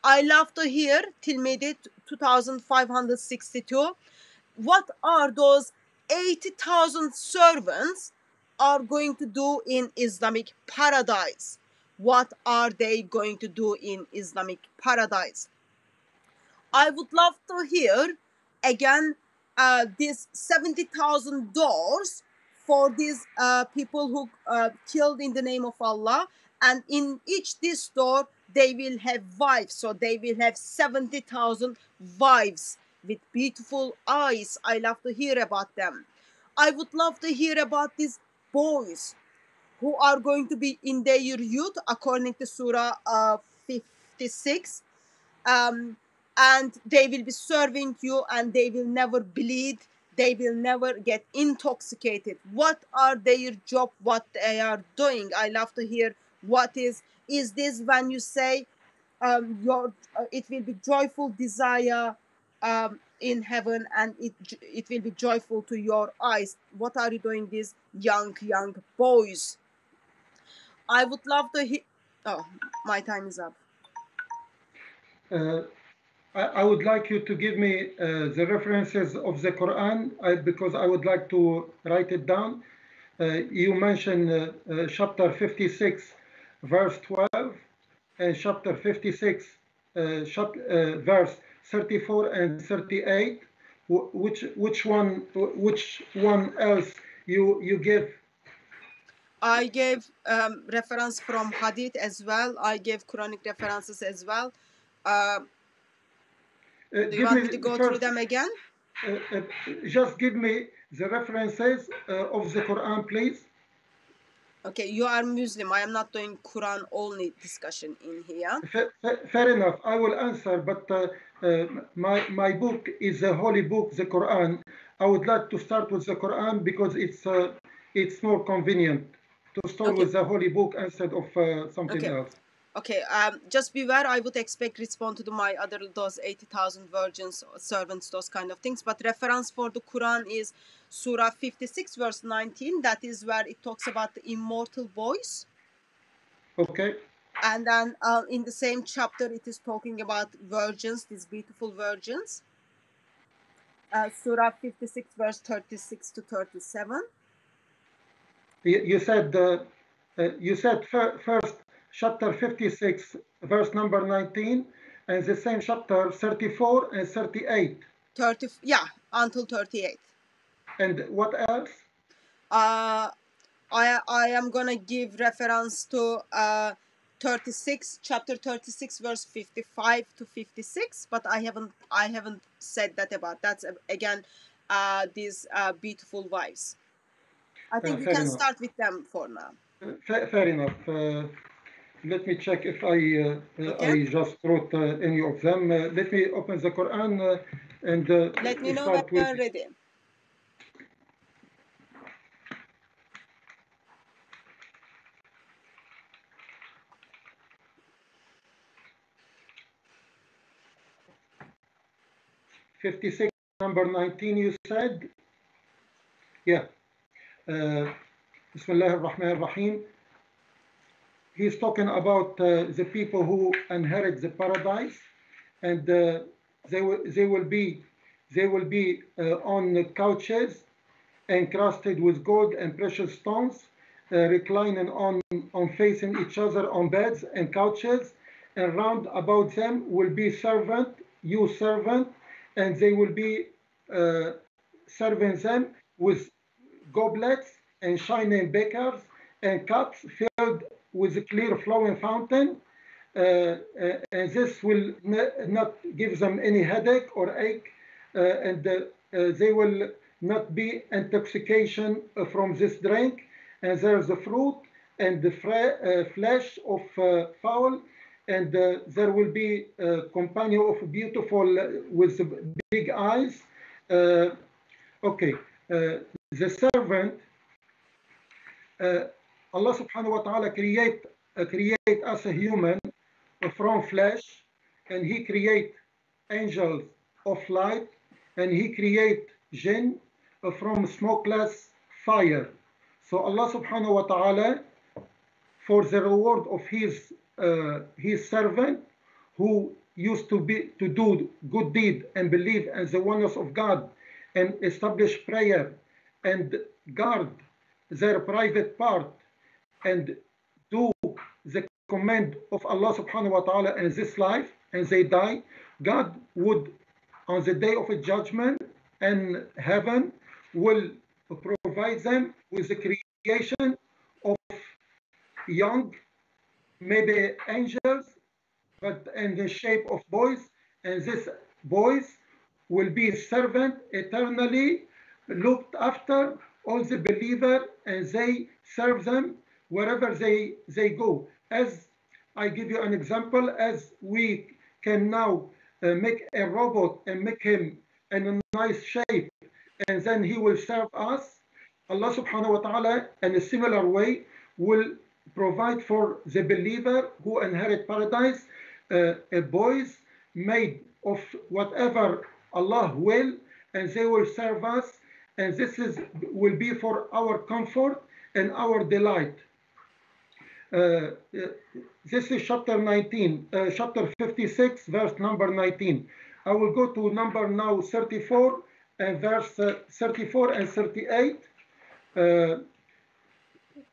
I love to hear Tilmidi 2562. What are those 80,000 servants are going to do in Islamic paradise? What are they going to do in Islamic paradise? I would love to hear again these 70,000 doors for these people who killed in the name of Allah, and in each this door they will have wives, so they will have 70,000 wives with beautiful eyes. I love to hear about them. I would love to hear about these boys who are going to be in their youth according to Surah 56, and they will be serving you, and they will never bleed, they will never get intoxicated. What are their job, what they are doing? I love to hear what is this when you say your it will be joyful desire in heaven, and it will be joyful to your eyes. What are you doing, these young boys? I would love to hear. Oh, my time is up. I would like you to give me the references of the Quran because I would like to write it down. You mentioned chapter 56, verse 12, and chapter 56, verse 34 and 38. Which one else you give? I gave reference from Hadith as well. I gave Quranic references as well. Do you want me to go through them again? Just give me the references of the Quran, please. Okay, you are Muslim. I am not doing Quran only discussion in here. Fair enough. I will answer, but my book is a holy book, the Quran. I would like to start with the Quran because it's more convenient to start with the holy book instead of something else. Okay, just beware, I would expect respond to my other those 80,000 virgins, servants, those kind of things. But reference for the Quran is Surah 56, verse 19. That is where it talks about the immortal boys. Okay. And then in the same chapter, it is talking about virgins, these beautiful virgins. Surah 56, verse 36 to 37. You said first chapter 56, verse number 19, and the same chapter 34 and 38. Yeah, until 38. And what else? I am gonna give reference to 36, chapter 36, verse 55 to 56, but I haven't said that about. That's again these beautiful wives. I think you can start with them for now. Fair enough. Let me check if I just wrote any of them. Let me open the Quran and let me know when you are ready. '56, number 19, you said? Yeah. Bismillah ar-Rahman ar-Rahim. He's talking about the people who inherit the paradise, and they will be on couches encrusted with gold and precious stones, reclining on facing each other on beds and couches, and round about them will be servant, and they will be serving them with goblets and shining beakers and cups filled with a clear flowing fountain. And this will not give them any headache or ache, and they will not be intoxication from this drink. And there's the fruit and the flesh of fowl, and there will be a companion of beautiful with big eyes. Okay, the servant, Allah subhanahu wa ta'ala create us a human from flesh, and he create angels of light, and he create jinn from smokeless fire. So Allah subhanahu wa ta'ala, for the reward of his servant who used to do good deed and believe in the oneness of God and establish prayer and guard their private part and do the command of Allah subhanahu wa ta'ala in this life and they die, God would on the day of judgment and heaven will provide them with the creation of young, maybe angels, but in the shape of boys, and these boys will be servant eternally, looked after all the believer, and they serve them wherever they go. As I give you an example, as we can now make a robot and make him in a nice shape, and then he will serve us. Allah subhanahu wa ta'ala in a similar way will provide for the believer who inherit paradise boys made of whatever Allah will, and they will serve us, and will be for our comfort and our delight. This is chapter 19, chapter 56, verse number 19. I will go to number now 34 and verse 34 and 38.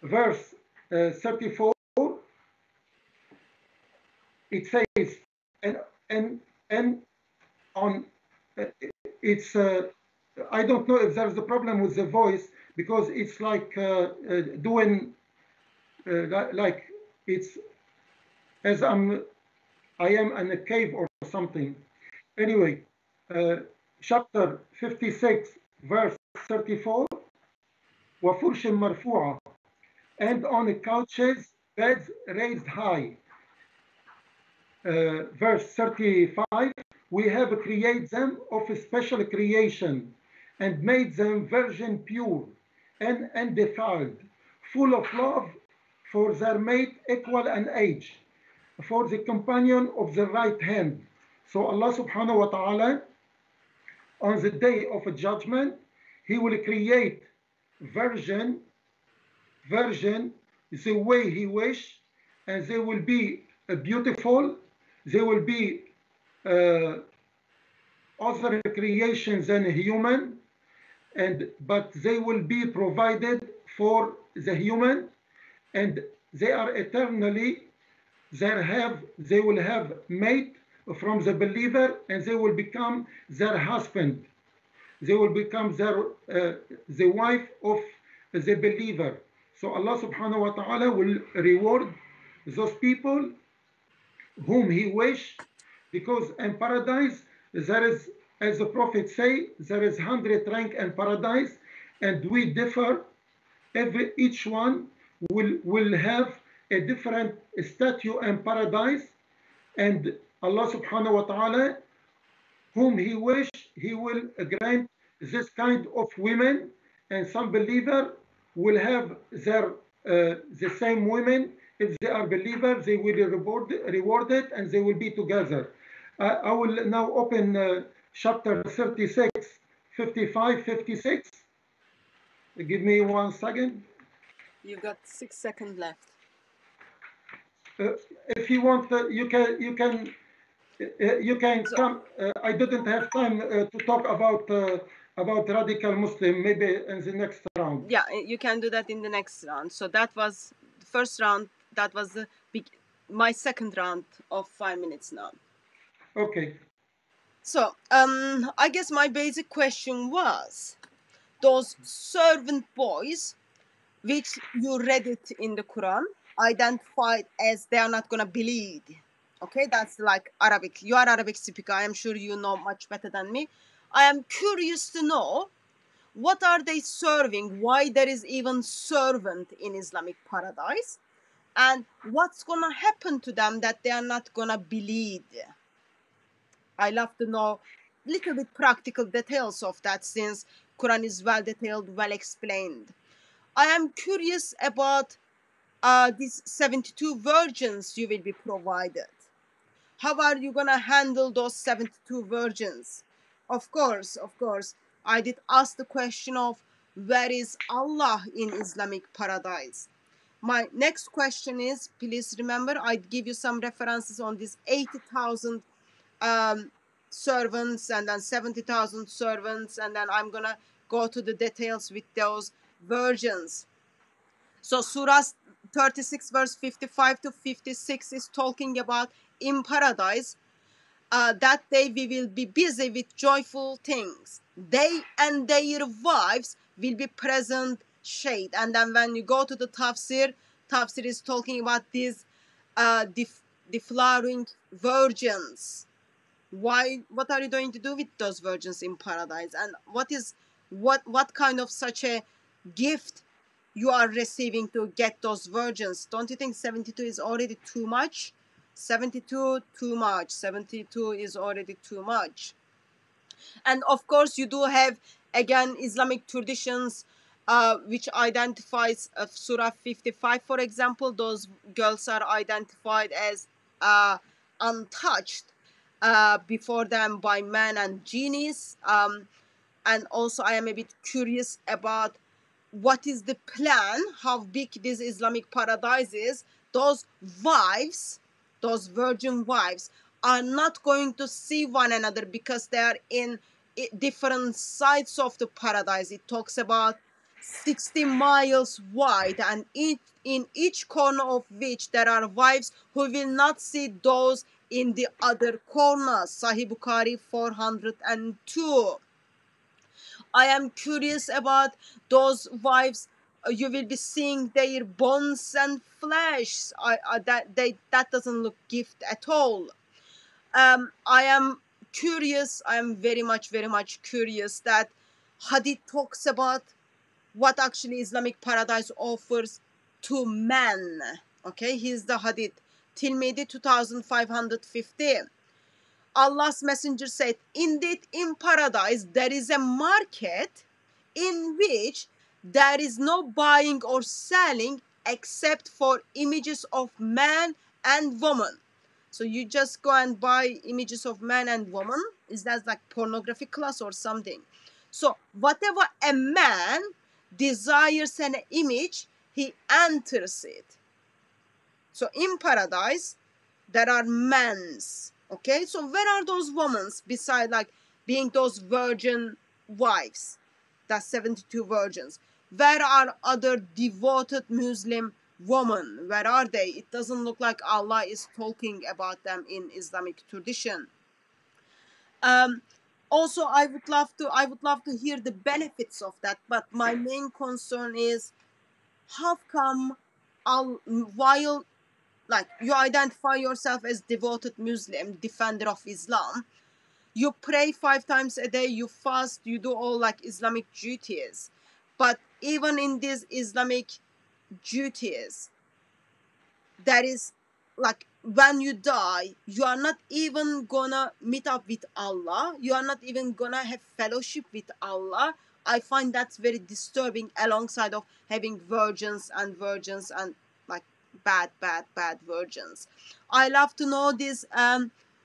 Verse 34, it says, and on it's I don't know if there's a problem with the voice because it's like doing like it's as I am in a cave or something. Anyway, chapter 56, verse 34. وفرش مرفوعة, and on couches, beds raised high. Verse 35, we have created them of a special creation and made them virgin pure and undefiled, full of love for their mate equal in age, for the companion of the right hand. So Allah subhanahu wa ta'ala, on the day of judgment, He will create virgin the way He wish, and they will be beautiful. They will be other creations than human, but they will be provided for the human, and they are eternally. They will have mate from the believer, and they will become their husband. They will become the wife of the believer. So Allah subhanahu wa ta'ala will reward those people whom He wish, because in paradise there is, as the Prophet say, there is 100 rank in paradise, and we differ. Each one will have a different statue in paradise, and Allah subhanahu wa ta'ala, whom He wish, He will grant this kind of women, and some believer will have the same women. If they are believers, they will be rewarded, and they will be together. I will now open chapter 36, 55, 56. Give me 1 second. You've got 6 seconds left. If you want, you can come. I didn't have time to talk about radical Muslim. Maybe in the next round. Yeah, you can do that in the next round. So that was the first round. That was my second round of 5 minutes now. Okay. So I guess my basic question was, those servant boys, which you read it in the Quran, identified as they are not gonna bleed. Okay, that's like Arabic. You are Arabic speaker. I am sure you know much better than me. I am curious to know, what are they serving? Why there is even servant in Islamic paradise? And what's gonna happen to them that they are not gonna bleed? I love to know little bit practical details of that, since Quran is well detailed, well explained. I am curious about these 72 virgins you will be provided. How are you gonna handle those 72 virgins? Of course, I did ask the question of, where is Allah in Islamic paradise? My next question is, please remember, I give you some references on this 80,000 servants, and then 70,000 servants, and then I'm gonna go to the details with those virgins. So Surah 36 verse 55 to 56 is talking about in paradise, that day we will be busy with joyful things. They and their wives will be present shade. And then when you go to the tafsir is talking about these deflowering virgins. Why? What are you going to do with those virgins in paradise? And what kind of such a gift you are receiving to get those virgins? Don't you think 72 is already too much? 72 too much. 72 is already too much. And of course you do have again Islamic traditions which identifies Surah 55, for example. Those girls are identified as untouched before them by men and genies. And also I am a bit curious about what is the plan, how big this Islamic paradise is. Those wives, those virgin wives, are not going to see one another because they are in different sides of the paradise. It talks about 60 miles wide, and in each corner of which there are wives who will not see those in the other corner. Sahih Bukhari 402. I am curious about those wives. You will be seeing their bones and flesh. That doesn't look gift at all. I am curious. I am very much curious that Hadith talks about what actually Islamic paradise offers to men. Okay, here's the Hadith. Tirmidhi 2550. Allah's messenger said, indeed in paradise there is a market in which there is no buying or selling except for images of man and woman. So you just go and buy images of man and woman? Is that like pornography class or something? So whatever a man desires an image, he enters it. So in paradise there are men's. Okay, so where are those women beside like being those virgin wives? That's 72 virgins. Where are other devoted Muslim women? Where are they? It doesn't look like Allah is talking about them in Islamic tradition. Also, I would love to hear the benefits of that. But my main concern is how come while like you identify yourself as devoted Muslim, defender of Islam, you pray 5 times a day, you fast, you do all like Islamic duties. But even in these Islamic duties, that is like when you die, you are not even gonna meet up with Allah. You are not even gonna have fellowship with Allah. I find that's very disturbing, alongside of having virgins and like bad virgins. I love to know these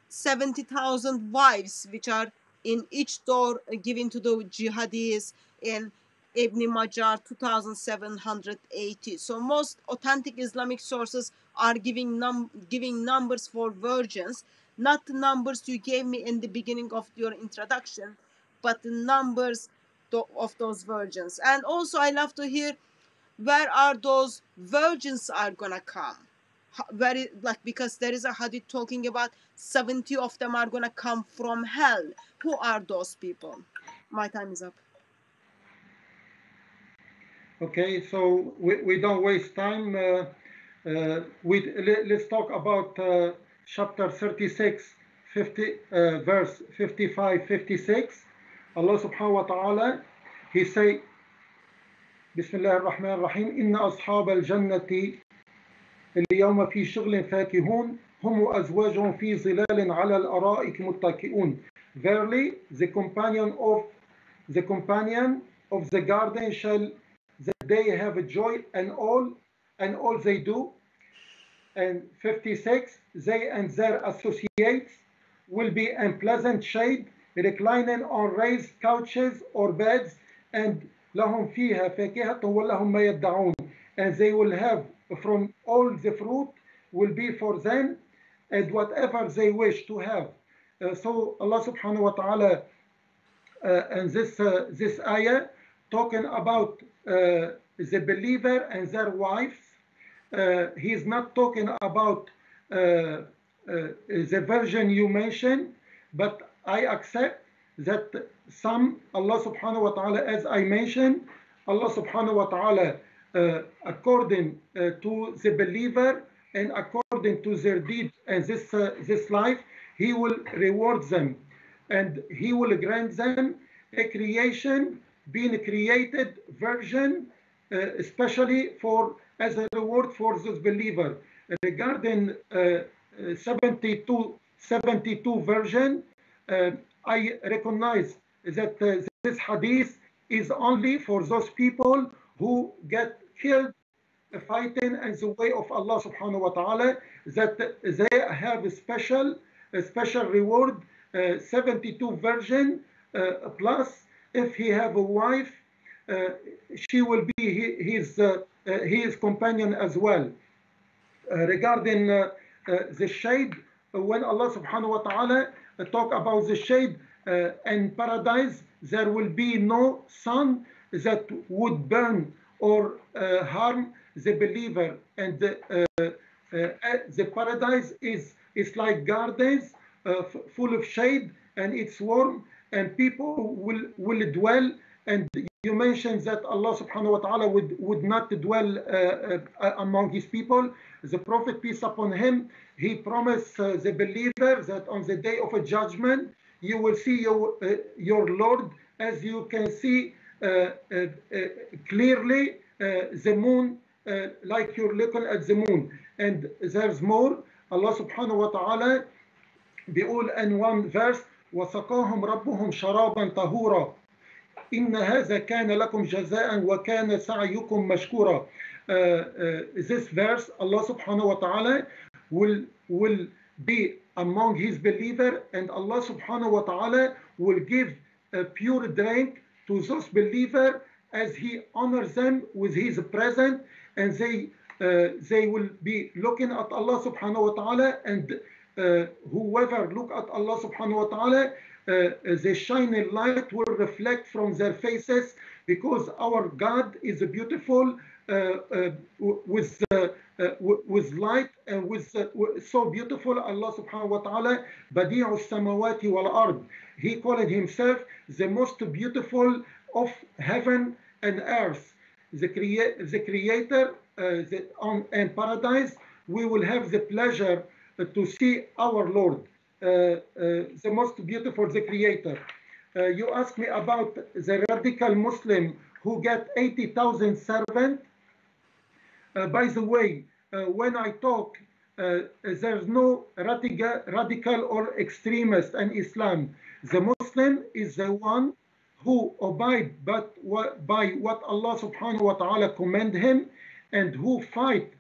70,000 wives which are in each door given to the jihadis in Ibn Majah 2780. So most authentic Islamic sources are giving numbers for virgins, not the numbers you gave me in the beginning of your introduction, but the numbers of those virgins. And also I love to hear where are those virgins are gonna come. Because there is a hadith talking about 70 of them are gonna come from hell. Who are those people? My time is up. Okay, so we don't waste time. Let's talk about chapter 36, verse 55, 56. Allah subhanahu wa ta'ala, he say, Bismillah ar-Rahman ar-Rahim, Inna ashab al-jannati اليوم في شغل فاكهون هم وأزواجهم في ظلال على الأرائك متكئون. Verily, the companion of the garden shall that they have a joy and all they do. And 56, they and their associates will be in pleasant shade, reclining on raised couches or beds, and لهم فيها فاكهة ولهم ما يدعون. And they will have from all the fruit will be for them, and whatever they wish to have. So Allah subhanahu wa ta'ala and this ayah talking about the believer and their wives. He's not talking about the version you mentioned, but I accept that some Allah subhanahu wa ta'ala, as I mentioned, Allah subhanahu wa ta'ala, according to the believer and according to their deeds and this life, He will reward them and He will grant them a creation, being created version, especially for as a reward for this believer. Regarding 72 version, I recognize that this hadith is only for those people who get killed fighting in the way of Allah subhanahu wa ta'ala, that they have a special reward, 72 version plus if he have a wife, she will be his companion as well. Regarding the shade, when Allah subhanahu wa ta'ala talk about the shade in paradise, there will be no sun that would burn or harm the believer, and the paradise is like gardens full of shade, and it's warm, and people will dwell. And you mentioned that Allah subhanahu wa ta'ala would not dwell among his people. The Prophet, peace upon him, he promised the believer that on the day of a judgment, you will see your Lord as you can see clearly the moon, like you're looking at the moon. And there's more. Allah subhanahu wa ta'ala بيقول in one verse وسقاهم ربهم شرابا طهورا إن هذا كان لكم جزاء وكان سعيكم مشكورا. This verse, Allah subhanahu wa ta'ala will be among his believer, and Allah subhanahu wa ta'ala will give a pure drink to those believer as he honors them with his presence, and they will be looking at Allah subhanahu wa ta'ala, and whoever look at Allah subhanahu wa ta'ala, the shining light will reflect from their faces, because our God is beautiful with light and with so beautiful. Allah subhanahu wa ta'ala badi'u samawati wal ard. He called himself the most beautiful of heaven and earth, the creator. In paradise we will have the pleasure to see our Lord, the most beautiful, the creator. You asked me about the radical Muslim who get 80,000 servants. By the way, when I talk, there's no radical or extremist in Islam. The Muslim is the one who abide by what Allah subhanahu wa ta'ala command him, and who fight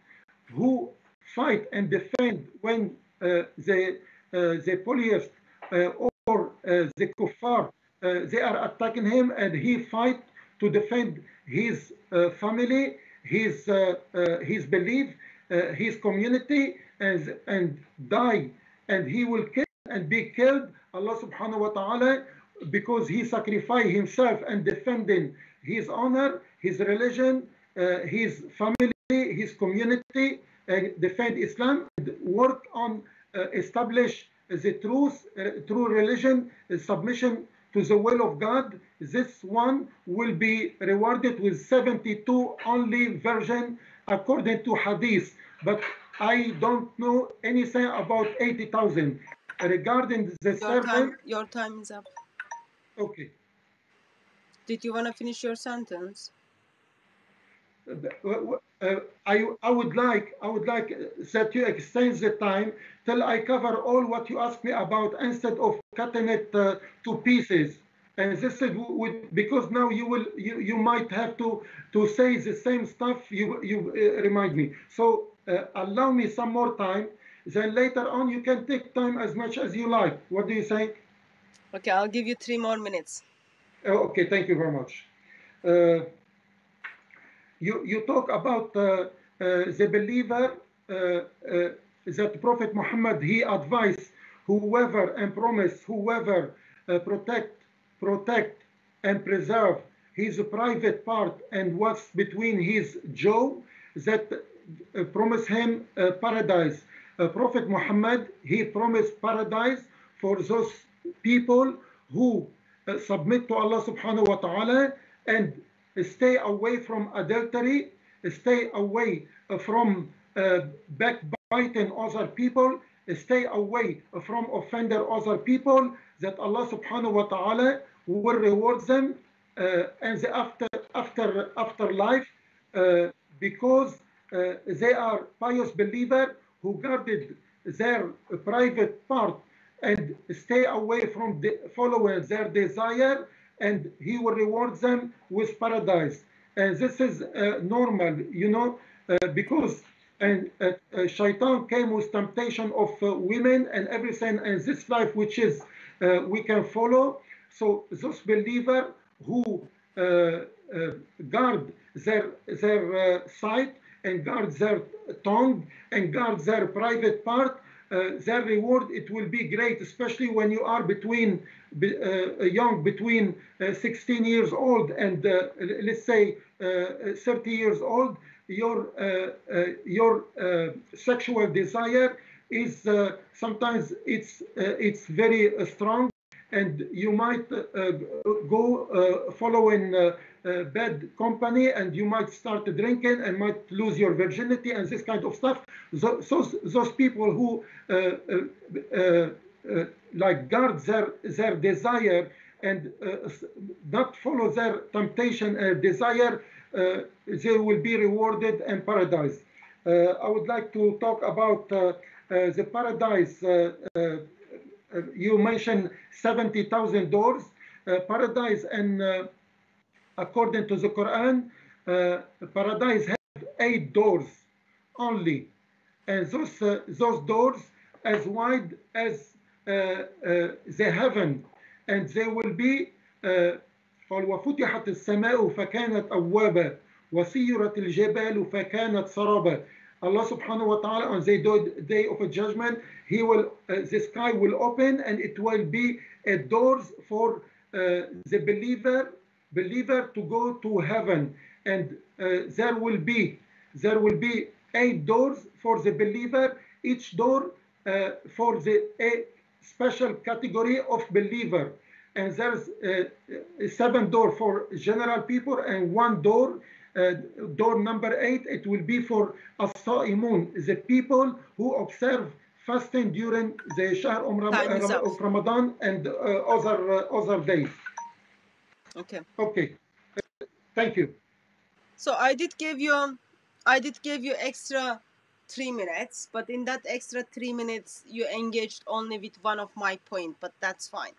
and defend when the polytheists or the kuffar they are attacking him, and he fight to defend his family, his belief, his community, and die, and he will kill and be killed, Allah subhanahu wa ta'ala, because he sacrificed himself and defending his honor, his religion, his family, his community, defend Islam, and work on establish the true religion, submission to the will of God. This one will be rewarded with 72 only version according to hadith, but I don't know anything about 80,000. Regarding the servant, your time is up. Okay. Did you want to finish your sentence? I would like that you extend the time till I cover all what you asked me about, instead of cutting it to pieces. And this is because now you might have to say the same stuff you remind me. So allow me some more time. Then later on you can take time as much as you like. What do you say? Okay, I'll give you 3 more minutes. Okay, thank you very much. You talk about the believer that Prophet Muhammad, he advised whoever and promise whoever protect and preserve his private part and what's between his jaw, that promise him paradise. Prophet Muhammad, he promised paradise for those people who submit to Allah subhanahu wa ta'ala and stay away from adultery, stay away from backbiting other people, stay away from offender other people, that Allah subhanahu wa ta'ala will reward them and the afterlife because they are pious believer who guarded their private part and stay away from following their desire, and he will reward them with paradise. And this is normal, you know, because and shaitan came with temptation of women and everything in this life which is we can follow. So those believer who guard their sight and guard their tongue and guard their private part, their reward, it will be great, especially when you are between young, between 16 years old and let's say 30 years old. Your sexual desire is sometimes it's very strong, and you might go following bad company, and you might start drinking and might lose your virginity and this kind of stuff. Those people who like guard their desire and not follow their temptation and desire, they will be rewarded in paradise. I would like to talk about the paradise. You mentioned 70,000 doors. Paradise, and according to the Quran, paradise has 8 doors only, and those doors as wide as the heaven, and they will be وفتحت السماء فكانت أبوابا وسيرت الجبال فكانت سرابا. Allah subhanahu wa ta'ala, on the day of a judgment, he will the sky will open and it will be doors for the believer to go to heaven, and there will be 8 doors for the believer, each door for the special category of believer, and there's 7 doors for general people and 1 door. Door number 8, it will be for as-saimun, the people who observe fasting during the Shahr of Ramadan and other days. Okay. Okay. Thank you. So I did give you extra 3 minutes, but in that extra 3 minutes you engaged only with one of my points, but that's fine.